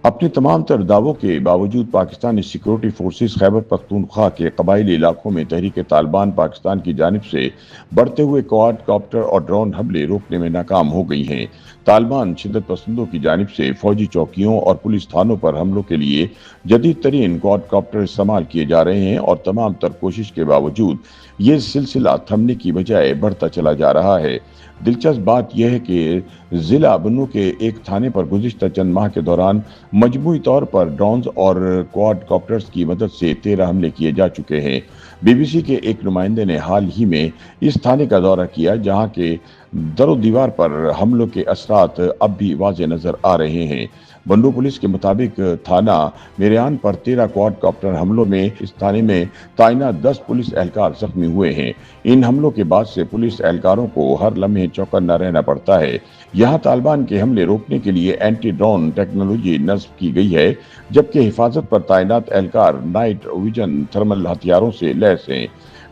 अपने तमाम तर दावों के बावजूद पाकिस्तानी सिक्योरिटी फोर्सेस खैबर पख्तूनख्वा के कबायली इलाकों में तहरीक तालिबान पाकिस्तान की जानिब से बढ़ते हुए क्वाड कॉप्टर और ड्रोन हमले रोकने में नाकाम हो गई हैं। तालिबान शिद्दत पसंदों की जानिब से फौजी चौकियों और पुलिस थानों पर हमलों के लिए जदीद तरीन क्वाड कॉप्टर इस्तेमाल किए जा रहे हैं और तमाम तर कोशिश के बावजूद ये सिलसिला थमने की बजाय बढ़ता चला जा रहा है। दिलचस्प बात यह है कि जिला बन्नू के एक थाने पर गुज़िश्ता चंद माह के दौरान मजमूई तौर पर ड्रोन्स और क्वाड कॉप्टर्स की मदद से 13 हमले किए जा चुके हैं। बीबीसी के एक नुमाइंदे ने हाल ही में इस थाने का दौरा किया, जहां के दरो दीवार पर हमलों के असरात अब भी वाज़े नजर आ रहे हैं। बन्नू पुलिस के मुताबिक थाना मेरियान पर 13 क्वाड कॉप्टर हमलों में इस थाने में तैनात 10 पुलिस एहलकार जख्मी हुए हैं। इन हमलों के बाद से पुलिस एहलकारों को हर लम्हे चौकन्ना रहना पड़ता है। यहाँ तालिबान के हमले रोकने के लिए एंटी ड्रोन टेक्नोलॉजी नस्ब की गई है, जबकि हिफाजत पर तैनात एहलकार नाइट विजन थर्मल हथियारों से लैस हैं।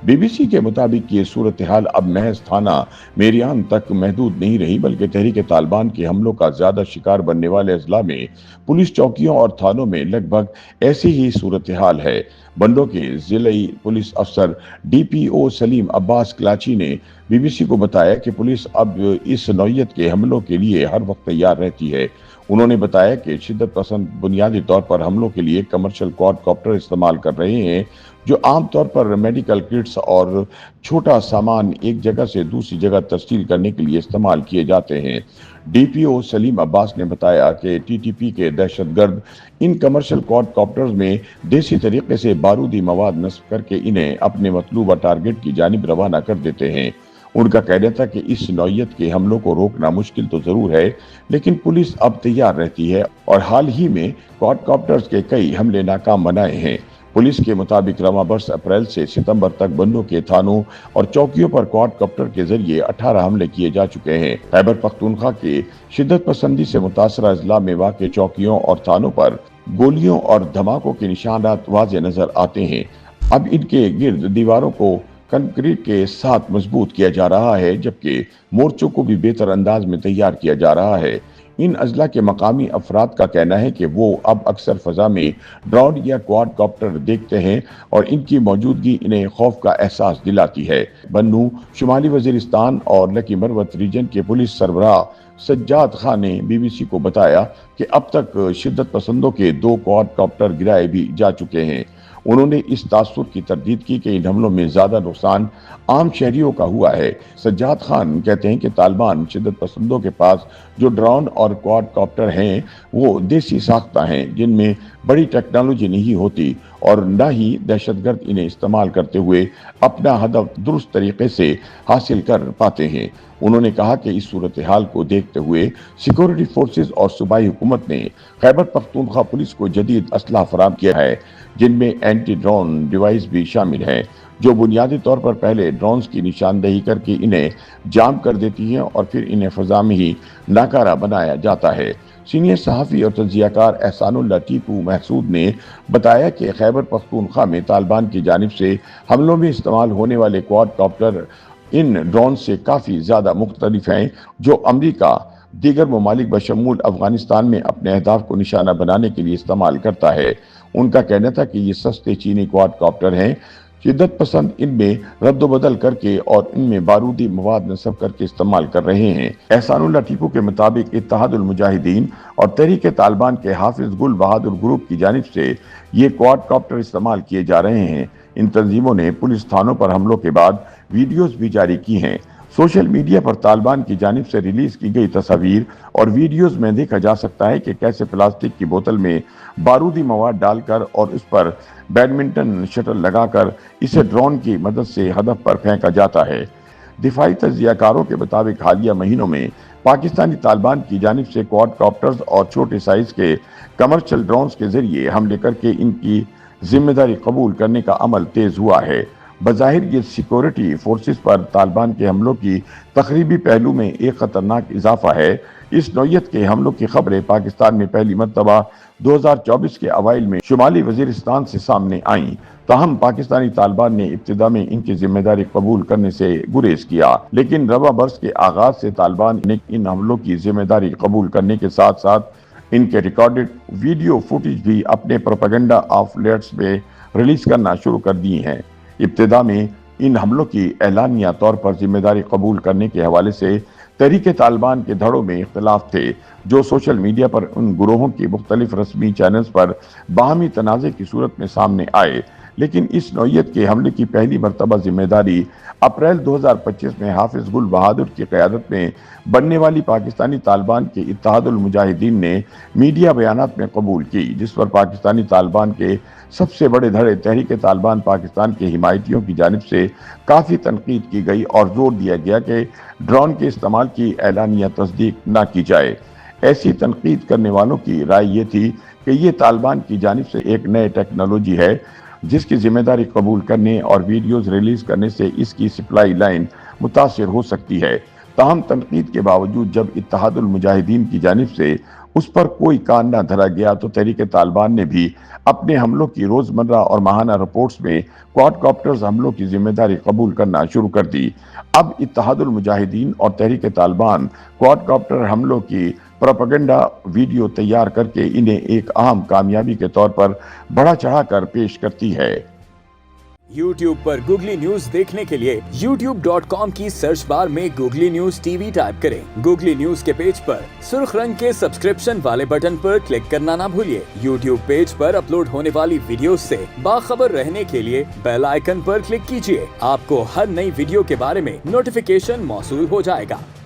बीबीसी के मुताबिक ये सूरत हाल अब महज थाना मेरियान तक महदूद नहीं रही, बल्कि तहरीक तालिबान के हमलों का ज्यादा शिकार बनने वाले अजला में पुलिस चौकियों और थानों में लगभग ऐसी ही सूरत हाल है। बंडो के जिलाई पुलिस अफसर डीपीओ सलीम अब्बास क्लाची ने बीबीसी को बताया कि पुलिस अब इस नौयत के हमलों के लिए हर वक्त तैयार रहती है। उन्होंने बताया कि शिद्दत पसंद बुनियादी तौर पर हमलों के लिए कमर्शियल क्वाड कॉप्टर इस्तेमाल कर रहे हैं, जो आमतौर पर मेडिकल किट्स और छोटा सामान एक जगह से दूसरी जगह तस्सील करने के लिए इस्तेमाल किए जाते हैं। डीपीओ सलीम अब्बास ने बताया कि टीटीपी के दहशतगर्द इन कमर्शियल क्वाड कॉप्टर्स में देसी तरीके से बारूदी मवाद नस्ब करके इन्हें अपने मतलूबा टारगेट की जानिब रवाना कर देते हैं। उनका कहना था कि इस नौयत के हमलों को रोकना मुश्किल तो जरूर है, लेकिन पुलिस अब तैयार रहती है और हाल ही में क्वाड कॉप्टर्स के कई हमले नाकाम बनाए हैं। पुलिस के मुताबिक रवां बरस अप्रैल से सितंबर तक बन्नू के थानों और चौकियों पर क्वाड कॉप्टर के जरिए 18 हमले किए जा चुके हैं। खैबर पख्तूनख्वा के शिद्दत पसंदी से मुतासरा अजला में वाक़ चौकियों और थानों पर गोलियों और धमाकों के निशानात वाज़े नजर आते हैं। अब इनके गिर्द दीवारों को कंक्रीट के साथ मजबूत किया जा रहा है, जबकि मोर्चों को भी बेहतर अंदाज में तैयार किया जा रहा है। इन अजला के मकामी अफराद का कहना है कि वो अब अक्सर फजा में ड्रोन या क्वाड कॉप्टर देखते हैं और इनकी मौजूदगी इन्हें खौफ का एहसास दिलाती है। बन्नू, शुमाली वजीरिस्तान और लकी मरवत रीजन के पुलिस सरबराह सज्जाद खान ने बीबीसी को बताया कि अब तक शिद्दत पसंदों के 2 क्वाड कॉप्टर गिराए भी जा चुके हैं। उन्होंने इस तासुर की तरदीद की कि इन हमलों में ज्यादा नुकसान आम शहरियों का हुआ है। सज्जाद खान कहते हैं कि तालिबान शिद्दत पसंदों के पास जो ड्रोन और क्वाड कॉप्टर हैं वो देसी साख्ता हैं, जिनमें बड़ी टेक्नोलॉजी नहीं होती और न ही दहशतगर्द इन्हें इस्तेमाल करते हुए अपना हदफ दुरुस्त तरीके से हासिल कर पाते हैं। उन्होंने कहा कि इस सूरत हाल को देखते हुए सिक्योरिटी फोर्सेस और सूबाई हुकूमत ने खैबर पख्तूनख्वा पुलिस को जदीद असलाह फराहम किया है, जिनमें एंटी ड्रोन डिवाइस भी शामिल हैं, जो बुनियादी तौर पर पहले ड्रोन्स की निशानदेही करके इन्हें जाम कर देती हैं और फिर इन्हें फजा में ही नाकारा बनाया जाता है। सीनियर सहाफ़ी और तज्जियाकार एहसानुल्लाह टीपू महसूद ने बताया कि खैबर पख्तूनख्वा में तालिबान की जानिब से हमलों में इस्तेमाल होने वाले क्वाड कॉप्टर इन ड्रोन से काफ़ी ज़्यादा मुख्तलिफ हैं, जो अमरीका दीगर ममालिक बशमूल अफगानिस्तान में अपने अहदाफ को निशाना बनाने के लिए इस्तेमाल करता है। उनका कहना था कि ये सस्ते चीनी क्वाड कॉप्टर हैं, शिद्दत पसंद इनमें रद्दबदल करके और इनमें बारूदी मवाद नस्ब करके इस्तेमाल कर रहे हैं। एहसानुल्लाह टीपू के मुताबिक इत्तेहादुल मुजाहिदीन और तहरीक तालिबान के हाफिज गुल बहादुर ग्रुप की जानिब से ये क्वाड कॉप्टर इस्तेमाल किए जा रहे हैं। इन तंजीमों ने पुलिस थानों पर हमलों के बाद वीडियोज भी जारी की हैं। सोशल मीडिया पर तालिबान की जानिब से रिलीज की गई तस्वीर और वीडियोज में देखा जा सकता है कि कैसे प्लास्टिक की बोतल में बारूदी मवाद डालकर और उस पर बैडमिंटन शटल लगाकर इसे ड्रोन की मदद से हदफ पर फेंका जाता है। दिफाई तज्जियाकारों के मुताबिक हालिया महीनों में पाकिस्तानी तालिबान की जानिब से क्वाड कॉप्टर्स और छोटे साइज के कमर्शियल ड्रोन्स के जरिए हमले करके इनकी जिम्मेदारी कबूल करने का अमल तेज हुआ है। बज़ाहिर ये सिक्योरिटी फोर्सेस पर तालिबान के हमलों की तकरीबी पहलू में एक खतरनाक इजाफा है। इस नौयत के हमलों की खबरें पाकिस्तान में पहली मरतबा 2024 के अवाइल में शुमाली वजीरिस्तान से सामने आईं, ताहम पाकिस्तानी तालिबान ने इब्तिदा में इनकी जिम्मेदारी कबूल करने से गुरेज किया, लेकिन रवा बरस के आगाज से तालिबान ने इन हमलों की जिम्मेदारी कबूल करने के साथ साथ इनके रिकॉर्डेड वीडियो फुटेज भी अपने प्रोपेगेंडा आउटलेट्स में रिलीज करना शुरू कर दिए हैं। इब्तिदा में इन हमलों की एलानिया तौर पर जिम्मेदारी कबूल करने के हवाले से तहरीक तालिबान के धड़ों में इख्तिलाफ थे, जो सोशल मीडिया पर उन गुरोहों की मुख्तलिफ रस्मी चैनल्स पर बाहमी तनाज़े की सूरत में सामने आए। लेकिन इस नौइयत के हमले की पहली मरतबा जिम्मेदारी अप्रैल 2025 में हाफिज गुल बहादुर की क़यादत में बनने वाली पाकिस्तानी तालिबान के इत्तेहादुल मुजाहिदीन ने मीडिया बयानात में कबूल की, जिस पर पाकिस्तानी तालिबान के सबसे बड़े धड़े तहरीक तालिबान पाकिस्तान के हिमायतियों की जानिब से काफ़ी तनकीद की गई और जोर दिया गया कि ड्रोन के इस्तेमाल की एलानिया तस्दीक न की जाए। ऐसी तनकीद करने वालों की राय ये थी कि ये तालिबान की जानिब से एक नए टेक्नोलॉजी है, जिसकी जिम्मेदारी कबूल करने और वीडियोज़ रिलीज़ करने से इसकी सप्लाई लाइन मुतासिर हो सकती है। ताहम तनकीद के बावजूद जब इत्तेहादुल मुजाहिदीन की जानिब से उस पर कोई कान न धरा गया तो तहरीक तालिबान ने भी अपने हमलों की रोज़मर्रा और माहाना रिपोर्ट्स में क्वाडकॉप्टर्स हमलों की जिम्मेदारी कबूल करना शुरू कर दी। अब इत्तेहादुल मुजाहिदीन और तहरीक तालिबान क्वाडकॉप्टर हमलों की प्रोपेगेंडा वीडियो तैयार करके इन्हें एक अहम कामयाबी के तौर पर बढ़ा चढ़ाकर पेश करती है। YouTube पर गूगली न्यूज देखने के लिए youtube.com की सर्च बार में गूगली न्यूज टीवी टाइप करें। गूगली न्यूज के पेज पर सुर्ख रंग के सब्सक्रिप्शन वाले बटन पर क्लिक करना ना भूलिए। YouTube पेज पर अपलोड होने वाली वीडियोस से बाखबर रहने के लिए बेल आइकन पर क्लिक कीजिए। आपको हर नई वीडियो के बारे में नोटिफिकेशन मौसूल हो जाएगा।